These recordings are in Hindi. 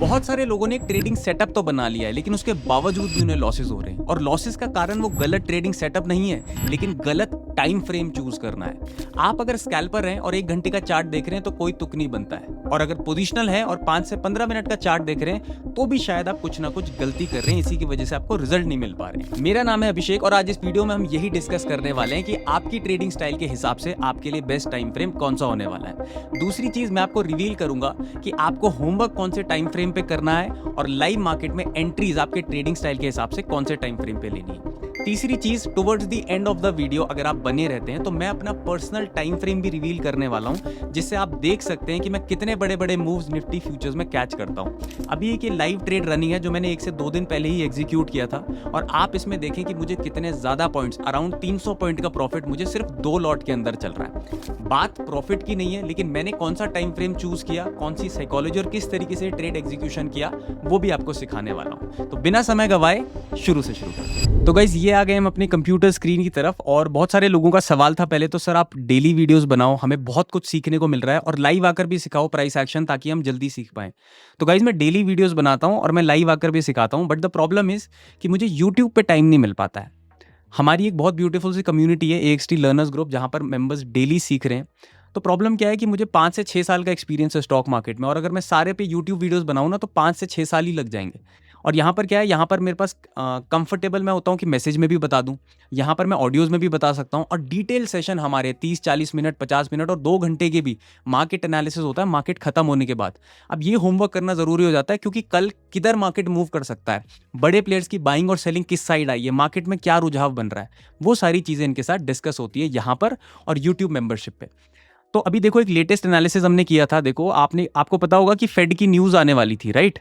बहुत सारे लोगों ने एक ट्रेडिंग सेटअप तो बना लिया है, लेकिन उसके बावजूद भी उन्हें लॉसेस हो रहे हैं। और लॉसेस का कारण वो गलत ट्रेडिंग सेटअप नहीं है, लेकिन गलत टाइम फ्रेम चूज करना है। आप अगर स्कैल्पर हैं और 1 घंटे का चार्ट देख रहे हैं तो कोई तुक नहीं बनता है, और अगर पोजिशनल है और 5 से 15 मिनट का चार्ट देख रहे हैं तो भी शायद आप कुछ ना कुछ गलती कर रहे हैं, इसी की वजह से आपको रिजल्ट नहीं मिल पा रहे। मेरा नाम है अभिषेक और आज इस वीडियो में हम यही डिस्कस करने वाले हैं कि आपकी ट्रेडिंग स्टाइल के हिसाब से आपके लिए बेस्ट टाइम फ्रेम कौन सा होने वाला है। दूसरी चीज मैं आपको रिवील करूंगा कि आपको होमवर्क कौन से टाइम फ्रेम पे करना है और लाइव मार्केट में एंट्रीज आपके ट्रेडिंग स्टाइल के हिसाब से कौन से टाइम फ्रेम पे लेनी है। तीसरी चीज, towards the end of the video अगर आप बने रहते हैं तो मैं अपना पर्सनल टाइम फ्रेम भी रिवील करने वाला हूं, जिससे आप देख सकते हैं कि मैं कितने बड़े बड़े मूव्स निफ्टी फ्यूचर्स में कैच करता हूं। अभी एक लाइव ट्रेड रनिंग है जो मैंने 1 से 2 दिन पहले ही एग्जीक्यूट किया था, और आप इसमें देखें कि मुझे कितने ज्यादा पॉइंट्स, अराउंड 300 पॉइंट का प्रॉफिट मुझे सिर्फ 2 लॉट के अंदर चल रहा है। बात प्रॉफिट की नहीं है, लेकिन मैंने कौन सा टाइम फ्रेम चूज किया, कौन सी साइकोलॉजी और किस तरीके से ट्रेड एग्जीक्यूशन किया, वो भी आपको सिखाने वाला हूं। तो बिना समय गवाए शुरू से शुरू करते हैं। तो गाइस, ये आ गए हम अपने कंप्यूटर स्क्रीन की तरफ, और बहुत सारे लोगों का सवाल था पहले तो, सर आप डेली वीडियोस बनाओ, हमें बहुत कुछ सीखने को मिल रहा है, और लाइव आकर भी सिखाओ प्राइस एक्शन, ताकि हम जल्दी सीख पाएं। तो गाइस, मैं डेली वीडियोस बनाता हूं और मैं लाइव आकर भी सिखाता हूं, बट द प्रॉब्लम इज कि मुझे यूट्यूब पे टाइम नहीं मिल पाता है। हमारी एक बहुत ब्यूटीफुल सी कम्युनिटी है, AXT लर्नर्स ग्रुप, जहां पर मेंबर्स डेली सीख रहे हैं। तो प्रॉब्लम क्या है कि मुझे 5 से 6 साल का एक्सपीरियंस है स्टॉक मार्केट में, और अगर मैं सारे पे यूट्यूब वीडियोस बनाऊं ना तो 5 से 6 साल ही लग जाएंगे। और यहाँ पर क्या है, यहाँ पर मेरे पास कंफर्टेबल मैं होता हूँ कि मैसेज में भी बता दूँ, यहाँ पर मैं ऑडियोज़ में भी बता सकता हूँ, और डिटेल सेशन हमारे 30-40 मिनट, 50 मिनट और 2 घंटे के भी मार्केट एनालिसिस होता है मार्केट खत्म होने के बाद। अब ये होमवर्क करना ज़रूरी हो जाता है, क्योंकि कल किधर मार्केट मूव कर सकता है, बड़े प्लेयर्स की बाइंग और सेलिंग किस साइड आई है, मार्केट में क्या रुझाव बन रहा है, वो सारी चीज़ें इनके साथ डिस्कस होती है यहाँ पर और यूट्यूब मेंबरशिप पे। तो अभी देखो, एक लेटेस्ट एनालिसिस हमने किया था। देखो, आपको पता होगा कि फेड की न्यूज़ आने वाली थी, राइट?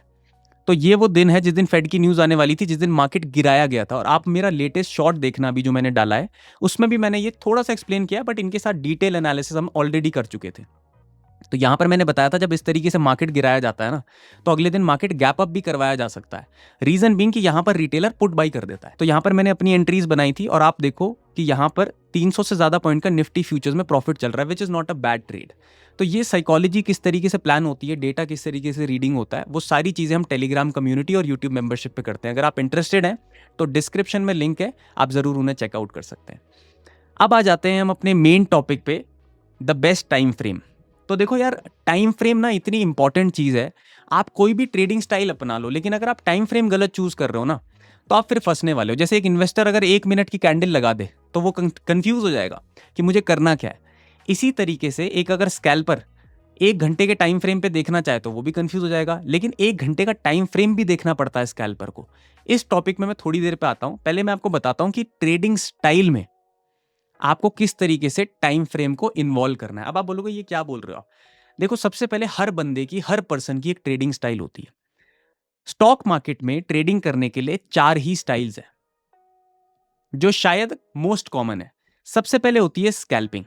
तो ये वो दिन है जिस दिन फेड की न्यूज़ आने वाली थी, जिस दिन मार्केट गिराया गया था। और आप मेरा लेटेस्ट शॉर्ट देखना अभी जो मैंने डाला है, उसमें भी मैंने ये थोड़ा सा एक्सप्लेन किया, बट इनके साथ डिटेल एनालिसिस हम ऑलरेडी कर चुके थे। तो यहाँ पर मैंने बताया था, जब इस तरीके से मार्केट गिराया जाता है ना, तो अगले दिन मार्केट गैप अप भी करवाया जा सकता है। रीजन बीइंग कि यहाँ पर रिटेलर पुट बाई कर देता है। तो यहाँ पर मैंने अपनी एंट्रीज बनाई थी, और आप देखो कि यहाँ पर 300 से ज्यादा पॉइंट का निफ्टी फ्यूचर्स में प्रॉफिट चल रहा है, which is not a bad trade. तो ये साइकोलॉजी किस तरीके से प्लान होती है, डेटा किस तरीके से रीडिंग होता है, वो सारी चीजें हम टेलीग्राम कम्युनिटी और यूट्यूब मेंबरशिप पे करते हैं। अगर आप इंटरेस्टेड हैं तो डिस्क्रिप्शन में लिंक है, आप जरूर उन्हें चेकआउट कर सकते हैं। अब आ जाते हैं हम अपने मेन टॉपिक पे, द बेस्ट टाइम फ्रेम। तो देखो यार, टाइम फ्रेम ना इतनी इंपॉर्टेंट चीज है। आप कोई भी ट्रेडिंग स्टाइल अपना लो, लेकिन अगर आप टाइम फ्रेम गलत चूज कर रहे हो ना, तो आप फिर फंसने वाले हो। जैसे एक इन्वेस्टर अगर 1 मिनट की कैंडल लगा दे तो वो कंफ्यूज हो जाएगा कि मुझे करना क्या है। इसी तरीके से एक अगर स्कैल्पर 1 घंटे के टाइम फ्रेम पे देखना चाहे तो वो भी कंफ्यूज हो जाएगा, लेकिन 1 घंटे का टाइम फ्रेम भी देखना पड़ता है स्कैल्पर को। इस टॉपिक में मैं थोड़ी देर पे आता हूं। पहले मैं आपको बताता हूं कि ट्रेडिंग स्टाइल में आपको किस तरीके से टाइम फ्रेम को इन्वॉल्व करना है। अब आप बोलोगे ये क्या बोल रहे हो आप? देखो, सबसे पहले हर बंदे की, हर पर्सन की एक ट्रेडिंग स्टाइल होती है। स्टॉक मार्केट में ट्रेडिंग करने के लिए 4 ही स्टाइल्स हैं, जो शायद मोस्ट कॉमन है। सबसे पहले होती है स्कैल्पिंग।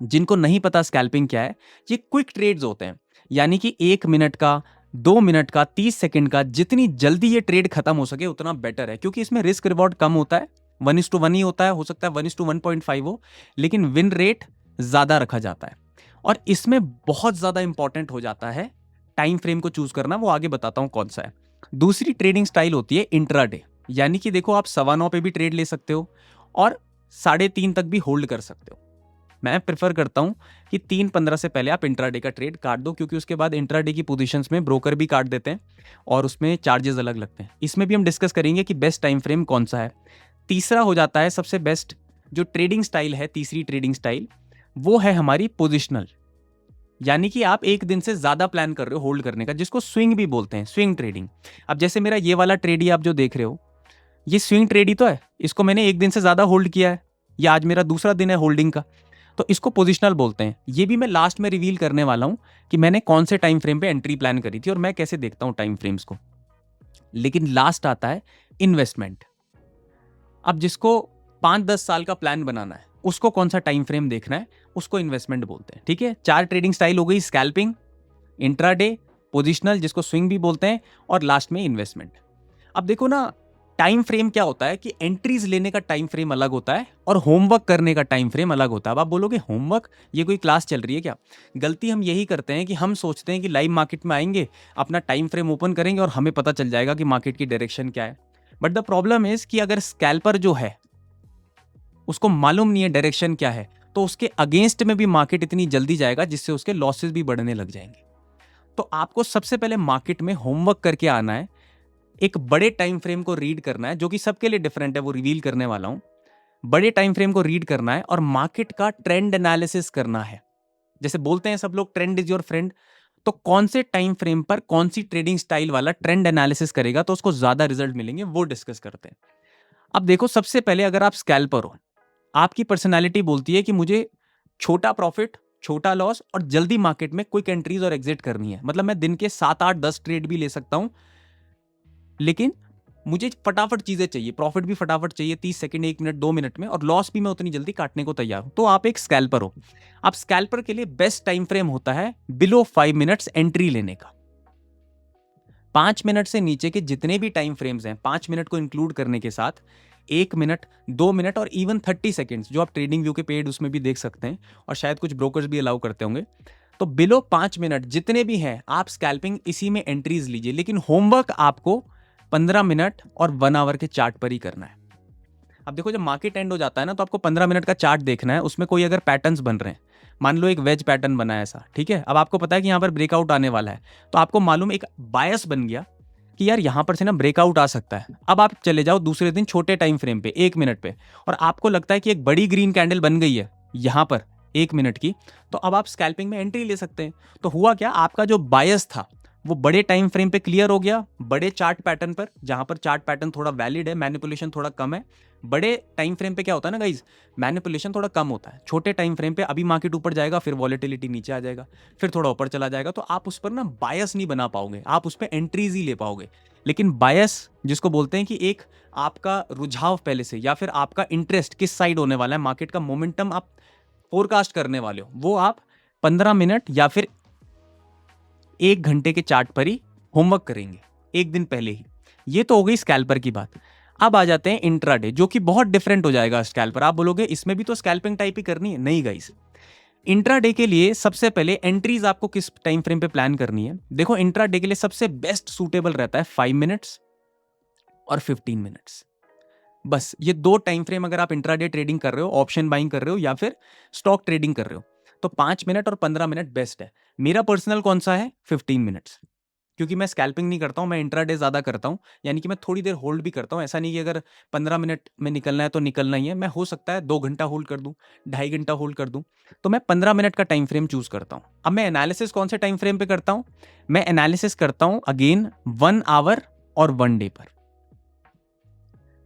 जिनको नहीं पता स्कैल्पिंग क्या है, ये क्विक ट्रेड्स होते हैं, यानी कि 1 मिनट का, 2 मिनट का, 30 सेकंड का, जितनी जल्दी ये ट्रेड खत्म हो सके उतना बेटर है, क्योंकि इसमें रिस्क रिवॉर्ड कम होता है। 1:1 ही होता है, हो सकता है 1:1.5 हो, लेकिन विन रेट ज्यादा रखा जाता है। और इसमें बहुत ज्यादा इंपॉर्टेंट हो जाता है टाइम फ्रेम को चूज करना, वो आगे बताता हूं कौन सा है। दूसरी ट्रेडिंग स्टाइल होती है इंट्राडे, यानी कि देखो, आप 9:15 पे भी ट्रेड ले सकते हो और 3:30 तक भी होल्ड कर सकते हो। मैं प्रेफर करता हूं कि 3:15 से पहले आप इंट्राडे का ट्रेड काट दो, क्योंकि उसके बाद इंट्राडे की पोजीशंस में ब्रोकर भी काट देते हैं और उसमें चार्जेस अलग लगते हैं। इसमें भी हम डिस्कस करेंगे कि बेस्ट टाइम फ्रेम कौन सा है। तीसरा हो जाता है सबसे बेस्ट जो ट्रेडिंग स्टाइल है, तीसरी ट्रेडिंग स्टाइल, वो है हमारी पोजिशनल, यानी कि आप 1 दिन से ज्यादा प्लान कर रहे हो होल्ड करने का, जिसको स्विंग भी बोलते हैं, स्विंग ट्रेडिंग। अब जैसे मेरा ये वाला ट्रेड ही आप जो देख रहे हो, ये स्विंग ट्रेड ही तो है। इसको मैंने 1 दिन से ज्यादा होल्ड किया है, या आज मेरा दूसरा दिन है होल्डिंग का, तो इसको पोजिशनल बोलते हैं। ये भी मैं लास्ट में रिवील करने वाला हूं कि मैंने कौन से टाइम फ्रेम पे एंट्री प्लान करी थी और मैं कैसे देखता हूं टाइम फ्रेम्स को। लेकिन लास्ट आता है इन्वेस्टमेंट। अब जिसको 5-10 साल का प्लान बनाना है, उसको कौन सा टाइम फ्रेम देखना है, उसको इन्वेस्टमेंट बोलते हैं। ठीक है, 4 ट्रेडिंग स्टाइल हो गई, स्कैल्पिंग, इंट्राडे, पोजिशनल जिसको स्विंग भी बोलते हैं, और लास्ट में इन्वेस्टमेंट। अब देखो ना, टाइम फ्रेम क्या होता है कि एंट्रीज लेने का टाइम फ्रेम अलग होता है और होमवर्क करने का टाइम फ्रेम अलग होता है। अब आप बोलोगे होमवर्क, ये कोई क्लास चल रही है क्या? गलती हम यही करते हैं कि हम सोचते हैं कि लाइव मार्केट में आएंगे, अपना टाइम फ्रेम ओपन करेंगे और हमें पता चल जाएगा कि मार्केट की डायरेक्शन क्या है। बट द प्रॉब्लम इज कि अगर स्कैल्पर जो है उसको मालूम नहीं है डायरेक्शन क्या है, तो उसके अगेंस्ट में भी मार्केट इतनी जल्दी जाएगा जिससे उसके लॉसेस भी बढ़ने लग जाएंगे। तो आपको सबसे पहले मार्केट में होमवर्क करके आना है, एक बड़े टाइम फ्रेम को रीड करना है, जो कि सबके लिए डिफरेंट है, वो रिवील करने वाला हूं। बड़े टाइम फ्रेम को रीड करना है और मार्केट का ट्रेंड एनालिसिस करना है। जैसे बोलते हैं सब लोग, ट्रेंड इज योर फ्रेंड। तो कौन से टाइम फ्रेम पर कौन सी ट्रेडिंग स्टाइल वाला ट्रेंड एनालिसिस करेगा तो उसको ज्यादा रिजल्ट मिलेंगे, वो डिस्कस करते हैं। अब देखो, सबसे पहले अगर आप स्कैल्पर हो, आपकी पर्सनैलिटी बोलती है कि मुझे छोटा प्रॉफिट, छोटा लॉस और जल्दी मार्केट में क्विक एंट्रीज और एग्जिट करनी है। मतलब मैं दिन के 7 8 10 ट्रेड भी ले सकता हूं, लेकिन मुझे फटाफट चीजें चाहिए, प्रॉफिट भी फटाफट चाहिए, 30 सेकंड, 1 मिनट, 2 मिनट में, और लॉस भी मैं उतनी जल्दी काटने को तैयार हूं। तो आप एक स्कैल्पर हो। अब स्कैल्पर के लिए बेस्ट टाइम फ्रेम होता है बिलो 5 मिनट्स एंट्री लेने का। 5 मिनट से नीचे के जितने भी टाइम फ्रेम्स हैं, 5 मिनट को इंक्लूड करने के साथ 1 मिनट, 2 मिनट और इवन 30 सेकेंड्स, जो आप ट्रेडिंग व्यू के पेड उसमें भी देख सकते हैं और शायद कुछ ब्रोकर्स भी अलाउ करते होंगे। तो बिलो 5 मिनट जितने भी हैं, आप स्कैल्पिंग इसी में एंट्रीज लीजिए, लेकिन होमवर्क आपको 15 मिनट और 1 आवर के चार्ट पर ही करना है। अब देखो, जब मार्केट एंड हो जाता है ना, तो आपको 15 मिनट का चार्ट देखना है। उसमें कोई अगर पैटर्न्स बन रहे हैं, मान लो एक वेज पैटर्न बना है ऐसा, ठीक है, अब आपको पता है कि यहाँ पर ब्रेकआउट आने वाला है, तो आपको मालूम, एक बायस बन गया कि यार यहाँ पर से ना ब्रेकआउट आ सकता है। अब आप चले जाओ दूसरे दिन छोटे टाइम फ्रेम पे, 1 मिनट पे, और आपको लगता है कि एक बड़ी ग्रीन कैंडल बन गई है यहाँ पर 1 मिनट की, तो अब आप स्कैल्पिंग में एंट्री ले सकते हैं। तो हुआ क्या, आपका जो बायस था वो बड़े टाइम फ्रेम पे क्लियर हो गया, बड़े चार्ट पैटर्न पर, जहां पर चार्ट पैटर्न थोड़ा वैलिड है, मैनिपुलेशन थोड़ा कम है। बड़े टाइम फ्रेम पे क्या होता है ना गाइज, मैनिपुलेशन थोड़ा कम होता है। छोटे टाइम फ्रेम पे अभी मार्केट ऊपर जाएगा, फिर वॉलेटिलिटी नीचे आ जाएगा, फिर थोड़ा ऊपर चला जाएगा, तो आप उस पर ना बायस नहीं बना पाओगे, आप उस पर एंट्रीज ही ले पाओगे। लेकिन बायस जिसको बोलते हैं कि एक आपका रुझाव पहले से, या फिर आपका इंटरेस्ट किस साइड होने वाला है, मार्केट का मोमेंटम आप फोरकास्ट करने वाले हो, वो आप 15 मिनट या फिर 1 घंटे के चार्ट पर ही होमवर्क करेंगे, एक दिन पहले ही। ये तो हो गई स्कैल्पर की बात। अब आ जाते हैं इंट्राडे, जो कि बहुत डिफरेंट हो जाएगा स्कैल्पर। आप बोलोगे इसमें भी तो स्कैल्पिंग टाइप ही करनी है, नहीं गाइस। इंट्राडे के लिए सबसे पहले एंट्रीज आपको किस टाइम फ्रेम पे प्लान करनी है। देखो, इंट्राडे के लिए सबसे बेस्ट सूटेबल रहता है 5 मिनट्स और 15 मिनट्स। बस ये 2 टाइम फ्रेम अगर आप इंट्राडे ट्रेडिंग कर रहे हो, ऑप्शन बाइंग कर रहे हो या फिर स्टॉक ट्रेडिंग कर रहे हो, तो 5 मिनट और 15 मिनट बेस्ट है। मेरा पर्सनल कौन सा है, 15 मिनट्स, क्योंकि मैं स्कैल्पिंग नहीं करता हूं, मैं इंट्राडे ज्यादा करता हूं। यानी कि मैं थोड़ी देर होल्ड भी करता हूं। ऐसा नहीं कि अगर 15 मिनट में निकलना है तो निकलना ही है, मैं हो सकता है 2 घंटा होल्ड कर दूं, 2.5 घंटा होल्ड कर दूं। तो मैं 15 मिनट का टाइम फ्रेम चूज करता हूं। अब मैं एनालिसिस कौन से टाइम फ्रेम पे करता हूं, मैं एनालिसिस करता हूं अगेन 1 आवर और 1 डे पर।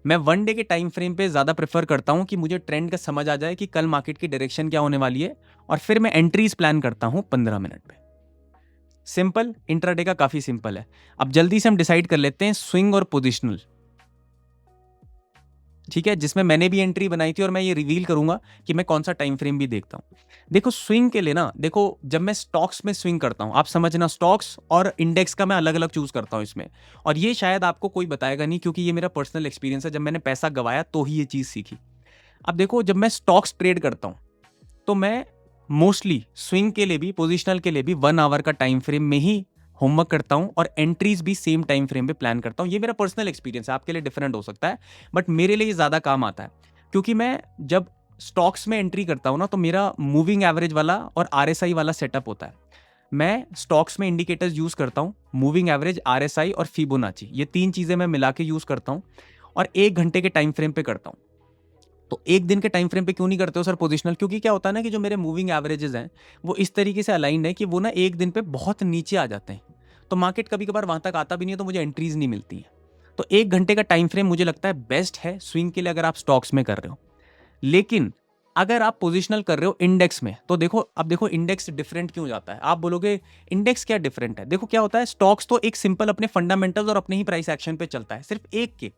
मैं 1 डे के टाइम फ्रेम पे ज्यादा प्रेफर करता हूं कि मुझे ट्रेंड का समझ आ जाए कि कल मार्केट की डायरेक्शन क्या होने वाली है, और फिर मैं एंट्रीज प्लान करता हूं 15 मिनट पे। सिंपल, इंट्राडे का काफी सिंपल है। अब जल्दी से हम डिसाइड कर लेते हैं स्विंग और पोजिशनल, ठीक है, जिसमें मैंने भी एंट्री बनाई थी और मैं ये रिवील करूंगा कि मैं कौन सा टाइम फ्रेम भी देखता हूं। देखो, स्विंग के लिए ना, देखो जब मैं स्टॉक्स में स्विंग करता हूं, आप समझना, स्टॉक्स और इंडेक्स का मैं अलग अलग चूज करता हूं इसमें, और ये शायद आपको कोई बताएगा नहीं, क्योंकि ये मेरा पर्सनल एक्सपीरियंस है, जब मैंने पैसा गवाया तो ही ये चीज सीखी। अब देखो, जब मैं स्टॉक्स ट्रेड करता हूं तो मैं मोस्टली स्विंग के लिए भी, पोजिशनल के लिए भी 1 आवर का टाइम फ्रेम में ही होमवर्क करता हूं, और एंट्रीज भी सेम टाइम फ्रेम पे प्लान करता हूं। ये मेरा पर्सनल एक्सपीरियंस है, आपके लिए डिफरेंट हो सकता है, बट मेरे लिए ज्यादा काम आता है, क्योंकि मैं जब स्टॉक्स में एंट्री करता हूं ना, तो मेरा मूविंग एवरेज वाला और आरएसआई वाला सेटअप होता है। मैं स्टॉक्स में इंडिकेटर्स यूज करता हूं, मूविंग एवरेज, आरएसआई और फिबोनाची, ये 3 चीजें मैं मिला के यूज करता हूं, और 1 घंटे के टाइम फ्रेम पे करता हूं। तो एक दिन के टाइम फ्रेम पे क्यों नहीं करते हो सर पोजिशनल? क्योंकि क्या होता है ना कि जो मेरे मूविंग एवरेजेस हैं वो इस तरीके से अलाइंड है कि वो ना एक दिन पे बहुत नीचे आ जाते हैं, तो मार्केट कभी कभार वहां तक आता भी नहीं है, तो मुझे एंट्रीज नहीं मिलती हैं। तो 1 घंटे का टाइम फ्रेम मुझे लगता है बेस्ट है स्विंग के लिए, अगर आप स्टॉक्स में कर रहे हो। लेकिन अगर आप पोजिशनल कर रहे हो इंडेक्स में, तो देखो, अब देखो इंडेक्स डिफरेंट क्यों जाता है। आप बोलोगे इंडेक्स क्या डिफरेंट है? देखो क्या होता है, स्टॉक्स तो एक सिंपल अपने फंडामेंटल्स और अपने ही प्राइस एक्शन पे चलता है, सिर्फ एक के।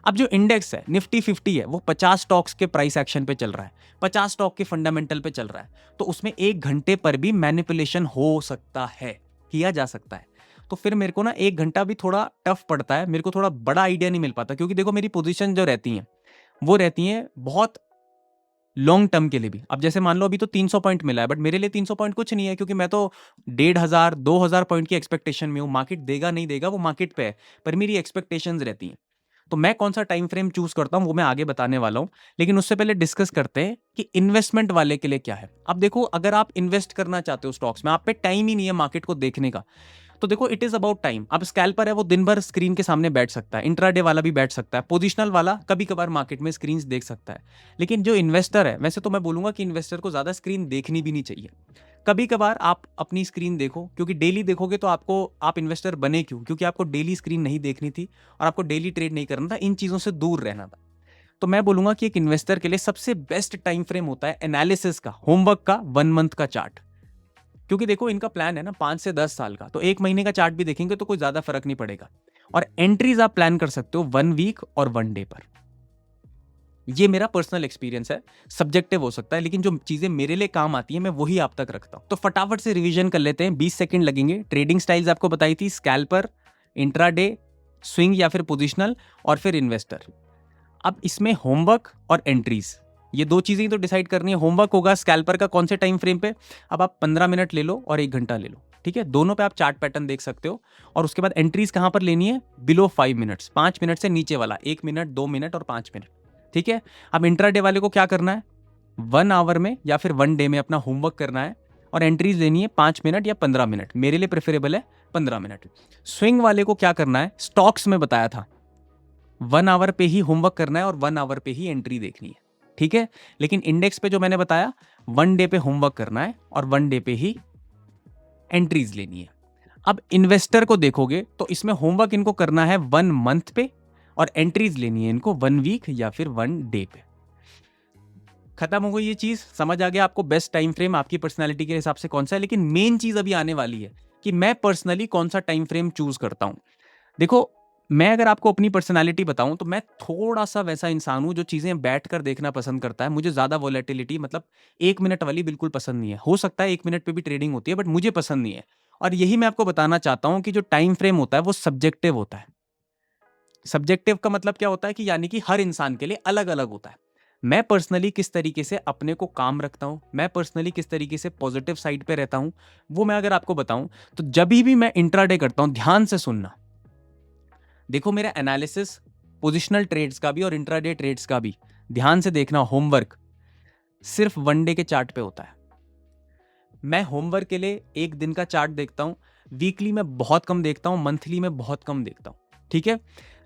अब जो इंडेक्स है, निफ्टी 50 है, वो 50 स्टॉक्स के प्राइस एक्शन पे चल रहा है, 50 स्टॉक के फंडामेंटल पे चल रहा है, तो उसमें 1 घंटे पर भी मैनिपुलेशन हो सकता है, किया जा सकता है। तो फिर मेरे को ना 1 घंटा भी थोड़ा टफ पड़ता है, मेरे को थोड़ा बड़ा आइडिया नहीं मिल पाता, क्योंकि देखो मेरी पोजीशन जो रहती हैं वो रहती हैं बहुत लॉन्ग टर्म के लिए भी। अब जैसे मान लो अभी तो 300 पॉइंट मिला है, बट मेरे लिए 300 पॉइंट कुछ नहीं है, क्योंकि मैं तो 1,500 2,000 पॉइंट की एक्सपेक्टेशन में हूँ। मार्केट देगा नहीं देगा वो मार्केट पे है, पर मेरी एक्सपेक्टेशंस रहती हैं। तो मैं कौन सा टाइम फ्रेम चूज करता हूं वो मैं आगे बताने वाला हूं, लेकिन उससे पहले डिस्कस करते हैं कि इन्वेस्टमेंट वाले के लिए क्या है। अब देखो, अगर आप इन्वेस्ट करना चाहते हो स्टॉक्स में, आप पे टाइम ही नहीं है मार्केट को देखने का, तो देखो इट इज अबाउट टाइम। अब स्कैल्पर है वो दिन भर स्क्रीन के सामने बैठ सकता है, इंट्राडे वाला भी बैठ सकता है, पोजिशनल वाला कभी कभार मार्केट में स्क्रीन देख सकता है। लेकिन जो इन्वेस्टर है, वैसे तो मैं बोलूंगा कि इन्वेस्टर को ज्यादा स्क्रीन देखनी भी नहीं चाहिए। कभी कभार आप अपनी स्क्रीन देखो, क्योंकि डेली देखोगे तो आपको, आप इन्वेस्टर बने क्यों? क्योंकि आपको डेली स्क्रीन नहीं देखनी थी और आपको डेली ट्रेड नहीं करना था, इन चीजों से दूर रहना था। तो मैं बोलूंगा कि एक इन्वेस्टर के लिए सबसे बेस्ट टाइम फ्रेम होता है एनालिसिस का, होमवर्क का, 1 मंथ का चार्ट। क्योंकि देखो इनका प्लान है ना 5 से 10 साल का, तो 1 महीने का चार्ट भी देखेंगे तो कोई ज्यादा फर्क नहीं पड़ेगा। और एंट्रीज आप प्लान कर सकते हो 1 वीक और 1 डे पर। ये मेरा पर्सनल एक्सपीरियंस है, सब्जेक्टिव हो सकता है, लेकिन जो चीजें मेरे लिए काम आती है मैं वही आप तक रखता हूं। तो फटाफट से रिवीजन कर लेते हैं, 20 सेकंड लगेंगे। ट्रेडिंग स्टाइल्स आपको बताई थी, स्कैल्पर, इंट्राडे, स्विंग या फिर पोजिशनल, और फिर इन्वेस्टर। अब इसमें होमवर्क और एंट्रीज, ये दो चीजें ही तो डिसाइड करनी है। होमवर्क होगा स्कैल्पर का कौन से टाइम फ्रेम पे, अब आप 15 मिनट ले लो और 1 घंटा ले लो, ठीक है, दोनों पे आप चार्ट पैटर्न देख सकते हो। और उसके बाद एंट्रीज कहां पर लेनी है? बिलो 5 मिनट्स, 5 मिनट से नीचे वाला, 1 मिनट, 2 मिनट और 5 मिनट, ठीक है। अब इंट्राडे वाले को क्या करना है? 1 आवर में या फिर 1 डे में अपना होमवर्क करना है और एंट्रीज लेनी है 5 मिनट या 15 मिनट, मेरे लिए प्रेफरेबल है 15 मिनट। स्विंग वाले को क्या करना है? स्टॉक्स में बताया था 1 आवर पे ही होमवर्क करना है और 1 आवर पे ही एंट्री देखनी है, ठीक है। लेकिन इंडेक्स पे जो मैंने बताया, 1 डे पे होमवर्क करना है और 1 डे पे ही एंट्रीज लेनी है। अब इन्वेस्टर को देखोगे तो इसमें होमवर्क इनको करना है 1 मंथ पे और एंट्रीज लेनी है इनको 1 वीक या फिर 1 डे पे। खत्म हो गई ये चीज, समझ आ गया आपको बेस्ट टाइम फ्रेम आपकी पर्सनैलिटी के हिसाब से कौन सा है। लेकिन मेन चीज अभी आने वाली है कि मैं पर्सनली कौन सा टाइम फ्रेम चूज करता हूं। देखो, मैं अगर आपको अपनी पर्सनालिटी बताऊं तो मैं थोड़ा सा वैसा इंसान हूं जो चीजें बैठकर देखना पसंद करता है। मुझे ज्यादा वॉलेटिलिटी, मतलब 1 मिनट वाली बिल्कुल पसंद नहीं है। हो सकता है 1 मिनट पे भी ट्रेडिंग होती है, बट मुझे पसंद नहीं है। और यही मैं आपको बताना चाहता हूं कि जो टाइम फ्रेम होता है वो सब्जेक्टिव होता है। सब्जेक्टिव का मतलब क्या होता है कि यानी कि हर इंसान के लिए अलग अलग होता है। मैं पर्सनली किस तरीके से अपने को काम रखता हूं, मैं पर्सनली किस तरीके से पॉजिटिव साइड पे रहता हूं, वो मैं अगर आपको बताऊं तो जब भी मैं इंट्राडे करता हूं, ध्यान से सुनना। देखो, मेरा एनालिसिस पोजिशनल ट्रेड्स का भी और इंट्राडे ट्रेड्स का भी, ध्यान से देखना, होमवर्क सिर्फ 1 डे के चार्ट पे होता है। मैं होमवर्क के लिए 1 दिन का चार्ट देखता हूं, वीकली में बहुत कम देखता हूं, मंथली में बहुत कम देखता हूं, ठीक है।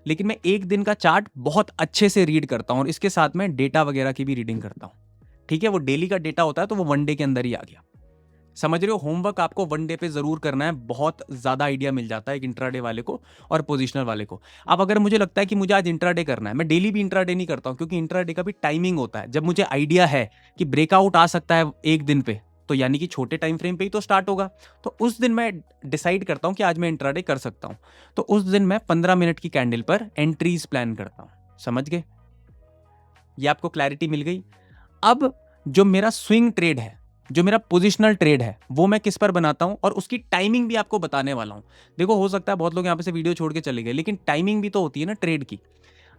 लेकिन मैं 1 दिन का चार्ट बहुत अच्छे से रीड करता हूं और इसके साथ में डेटा वगैरह की भी रीडिंग करता हूं, ठीक है। वो डेली का डेटा होता है तो वो 1 डे के अंदर ही आ गया, समझ रहे हो। होमवर्क आपको 1 डे पे जरूर करना है, बहुत ज्यादा आइडिया मिल जाता है एक इंट्राडे वाले को और पोजिशनल वाले को। अब अगर मुझे लगता है कि मुझे आज इंट्राडे करना है, मैं डेली भी इंट्राडे नहीं करता हूं, क्योंकि इंट्राडे का भी टाइमिंग होता है। जब मुझे आइडिया है कि ब्रेकआउट आ सकता है 1 दिन पे, तो यानी कि छोटे टाइम फ्रेम पे ही तो स्टार्ट होगा, तो उस दिन मैं डिसाइड करता हूं कि आज मैं इंट्राडे कर सकता हूं। तो उस दिन मैं 15 मिनट की कैंडल पर एंट्रीज प्लान करता हूं, समझ गए? ये आपको क्लैरिटी मिल गई। अब जो मेरा स्विंग ट्रेड है, जो मेरा पोजिशनल ट्रेड है, वो मैं किस पर बनाता हूं और उसकी टाइमिंग भी आपको बताने वाला हूं। देखो, हो सकता है बहुत लोग यहां पे से वीडियो छोड़ के चले गए, लेकिन टाइमिंग भी तो होती है ना ट्रेड की।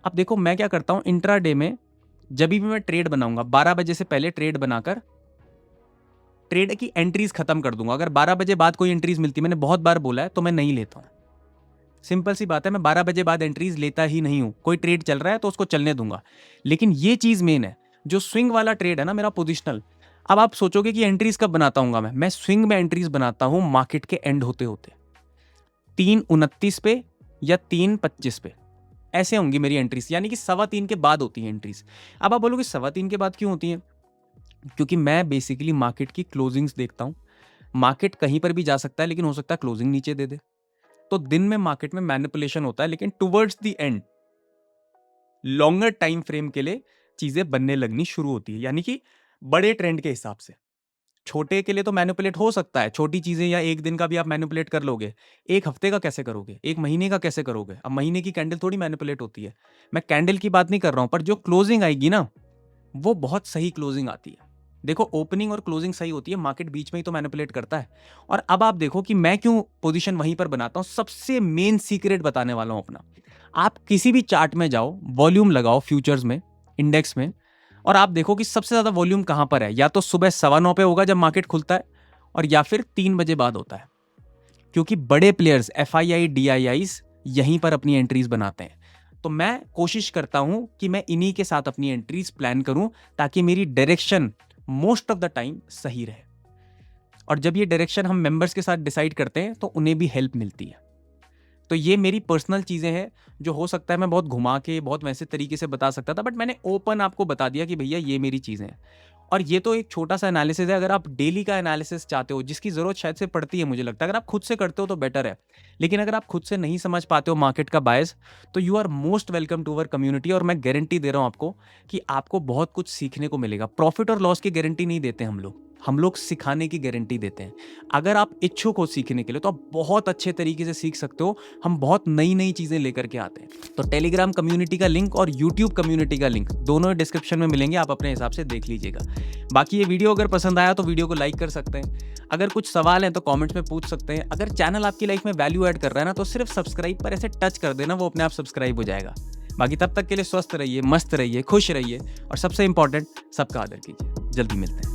अब देखो, मैं क्या करता हूं इंट्राडे में, जब भी मैं ट्रेड बनाऊंगा 12 बजे से पहले ट्रेड बनाकर ट्रेड की एंट्रीज खत्म कर दूंगा। अगर 12 बजे बाद कोई एंट्रीज मिलती, मैंने बहुत बार बोला है, तो मैं नहीं लेता हूं। सिंपल सी बात है, मैं 12 बजे बाद एंट्रीज लेता ही नहीं हूं। कोई ट्रेड चल रहा है तो उसको चलने दूंगा। लेकिन ये चीज मेन है, जो स्विंग वाला ट्रेड है ना मेरा पोजिशनल। अब आप सोचोगे कि एंट्रीज कब बनाता हूँ मैं स्विंग में एंट्रीज बनाता हूं मार्केट के एंड होते होते 3:29 पे या 3:25 पे, ऐसे होंगी मेरी एंट्रीज, यानी कि 3:15 के बाद होती है एंट्रीज। अब आप बोलोगे 3:15 के बाद क्यों होती है? क्योंकि मैं बेसिकली मार्केट की क्लोजिंग्स देखता हूं। मार्केट कहीं पर भी जा सकता है, लेकिन हो सकता है क्लोजिंग नीचे दे दे। तो दिन में मार्केट में मैनिपुलेशन होता है, लेकिन towards the end longer time frame के लिए चीजें बनने लगनी शुरू होती है, यानी कि बड़े ट्रेंड के हिसाब से। छोटे के लिए तो मैनिपुलेट हो सकता है, छोटी चीजें या 1 दिन का भी आप मैनिपुलेट कर लोगे। 1 हफ्ते का कैसे करोगे? 1 महीने का कैसे करोगे? अब महीने की कैंडल थोड़ी मैनिपुलेट होती है। मैं कैंडल की बात नहीं कर रहा हूं, पर जो क्लोजिंग आएगी ना, वो बहुत सही क्लोजिंग आती है। देखो ओपनिंग और क्लोजिंग सही होती है, मार्केट बीच में ही तो मैनिपुलेट करता है। और अब आप देखो कि मैं क्यों पोजीशन वहीं पर बनाता हूं, सबसे मेन सीक्रेट बताने वाला हूं अपना। आप किसी भी चार्ट में जाओ, वॉल्यूम लगाओ फ्यूचर्स में, इंडेक्स में, और आप देखो कि सबसे ज्यादा वॉल्यूम कहां पर है। या तो सुबह 9:15 पे होगा जब मार्केट खुलता है, और या फिर 3 बजे बाद होता है, क्योंकि बड़े प्लेयर्स FII DIIs यहीं पर अपनी एंट्रीज बनाते हैं। तो मैं कोशिश करता हूं कि मैं इन्हीं के साथ अपनी एंट्रीज प्लान करूं, ताकि मेरी direction most of the time सही रहे। और जब ये डायरेक्शन हम मेंबर्स के साथ डिसाइड करते हैं तो उन्हें भी हेल्प मिलती है। तो ये मेरी पर्सनल चीज़ें हैं, जो हो सकता है मैं बहुत घुमा के बहुत वैसे तरीके से बता सकता था, बट मैंने ओपन आपको बता दिया कि भैया ये मेरी चीज़ें हैं। और ये तो एक छोटा सा एनालिसिस है। अगर आप डेली का एनालिसिस चाहते हो, जिसकी ज़रूरत शायद से पड़ती है, मुझे लगता है अगर आप खुद से करते हो तो बेटर है। लेकिन अगर आप खुद से नहीं समझ पाते हो मार्केट का बायस, तो you are most welcome to our community. और मैं गारंटी दे रहा हूँ आपको कि आपको बहुत कुछ सीखने को मिलेगा। प्रॉफिट और लॉस की गारंटी नहीं देते हम लोग सिखाने की गारंटी देते हैं। अगर आप इच्छुक हो सीखने के लिए तो आप बहुत अच्छे तरीके से सीख सकते हो। हम बहुत नई नई चीज़ें लेकर के आते हैं। तो टेलीग्राम कम्युनिटी का लिंक और यूट्यूब कम्युनिटी का लिंक दोनों डिस्क्रिप्शन में मिलेंगे, आप अपने हिसाब से देख लीजिएगा। बाकी ये वीडियो अगर पसंद आया तो वीडियो को लाइक कर सकते हैं। अगर कुछ सवाल हैं तो कमेंट्स में पूछ सकते हैं। अगर चैनल आपकी लाइफ में वैल्यू ऐड कर रहा है ना, तो सिर्फ सब्सक्राइब पर ऐसे टच कर देना, वो अपने आप सब्सक्राइब हो जाएगा। बाकी तब तक के लिए स्वस्थ रहिए, मस्त रहिए, खुश रहिए, और सबसे इंपॉर्टेंट, सबका आदर कीजिए। जल्दी मिलते हैं।